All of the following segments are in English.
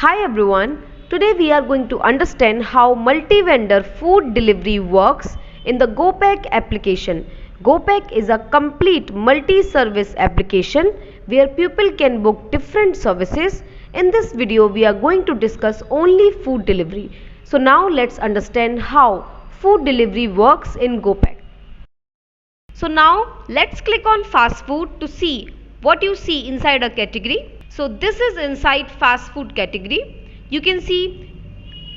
Hi everyone, today we are going to understand how multi-vendor food delivery works in the GoPack application. GoPack is a complete multi-service application where people can book different services. In this video we are going to discuss only food delivery. So now let's understand how food delivery works in GoPack. So now let's click on fast food to see what you see inside a category. So this is inside fast food category. You can see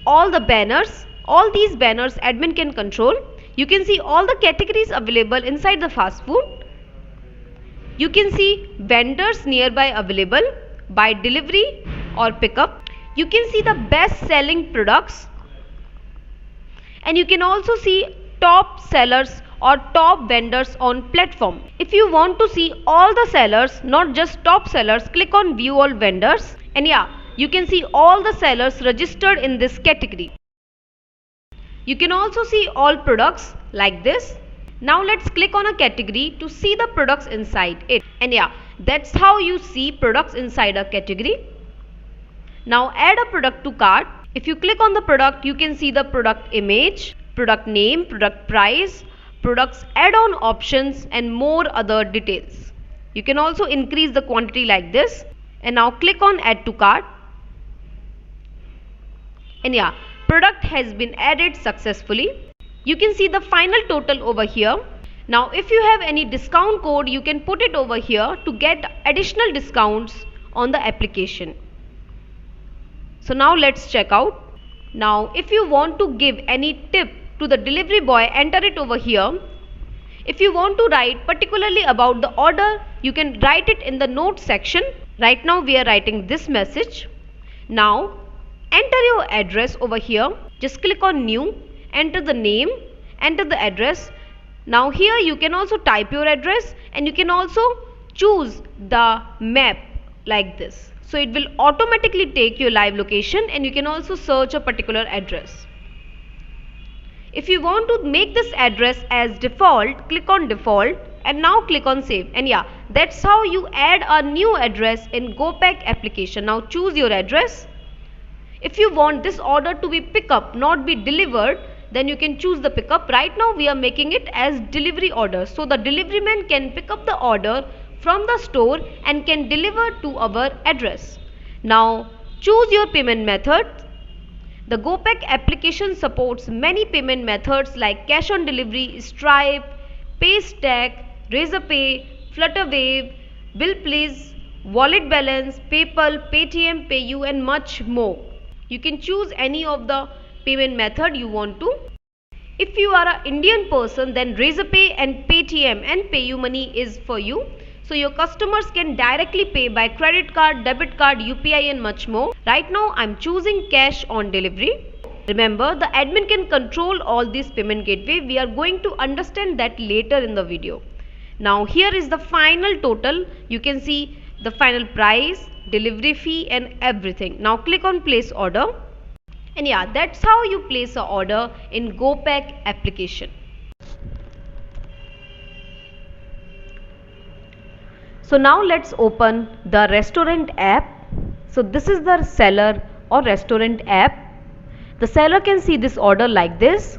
all the banners. All these banners admin can control. You can see all the categories available inside the fast food. You can see vendors nearby available by delivery or pickup. You can see the best selling products. And you can also see top sellers or top vendors on platform. If you want to see all the sellers, not just top sellers, click on view all vendors, and you can see all the sellers registered in this category. You can also see all products like this. Now let's click on a category to see the products inside it, and that's how you see products inside a category. Now add a product to cart. If you click on the product, you can see the product image, product name, product price, products add-on options and more other details. You can also increase the quantity like this, and now click on add to cart, and product has been added successfully. You can see the final total over here. Now if you have any discount code, you can put it over here to get additional discounts on the application. So now let's check out. Now if you want to give any tip to the delivery boy, enter it over here. If you want to write particularly about the order, you can write it in the notes section. Right now we are writing this message. Now enter your address over here. Just click on new, enter the name, enter the address. Now here you can also type your address, and you can also choose the map like this. So it will automatically take your live location, and you can also search a particular address. If you want to make this address as default, click on default and now click on save, and that's how you add a new address in GoPack application. Now choose your address. If you want this order to be pick up, not be delivered, then you can choose the pickup. Right now we are making it as delivery order, so the delivery man can pick up the order from the store and can deliver to our address. Now choose your payment method. The GoPack application supports many payment methods like cash on delivery, Stripe, Paystack, Razorpay, Flutterwave, Bill Please, Wallet Balance, PayPal, Paytm, PayU and much more. You can choose any of the payment method you want to. If you are an Indian person, then Razorpay and Paytm and PayU money is for you. So your customers can directly pay by credit card, debit card, UPI and much more. Right now I'm choosing cash on delivery. Remember, the admin can control all these payment gateway. We are going to understand that later in the video. Now here is the final total. You can see the final price, delivery fee and everything. Now click on place order, and that's how you place an order in GoPack application. So now let's open the restaurant app. So this is the seller or restaurant app. The seller can see this order like this.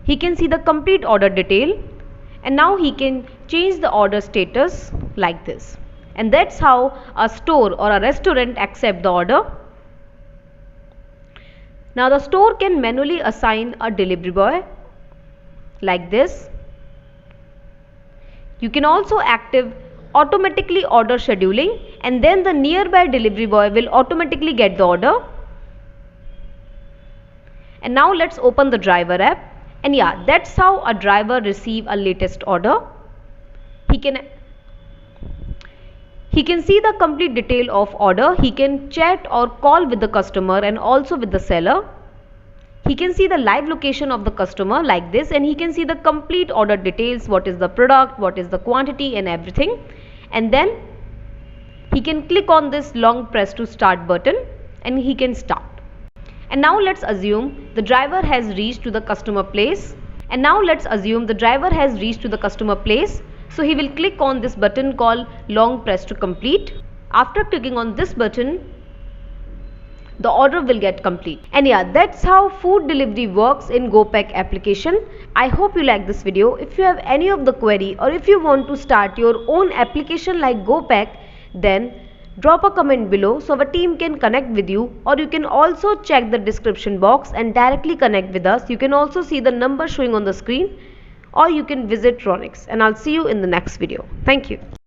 He can see the complete order detail, and now he can change the order status like this. And that's how a store or a restaurant accept the order. Now the store can manually assign a delivery boy like this. You can also active automatically order scheduling, and then the nearby delivery boy will automatically get the order. And now let's open the driver app, and that's how a driver receive a latest order. He can see the complete detail of order. He can chat or call with the customer and also with the seller. He can see the live location of the customer like this, and he can see the complete order details, what is the product, what is the quantity and everything. And then he can click on this long press to start button and he can start. And now let's assume the driver has reached to the customer place. So he will click on this button called long press to complete. After clicking on this button, the order will get complete. And yeah, that's how food delivery works in GoPack application. I hope you like this video. If you have any of the query or if you want to start your own application like GoPack, then drop a comment below so our team can connect with you, or you can also check the description box and directly connect with us. You can also see the number showing on the screen, or you can visit Raunix, and I'll see you in the next video. Thank you.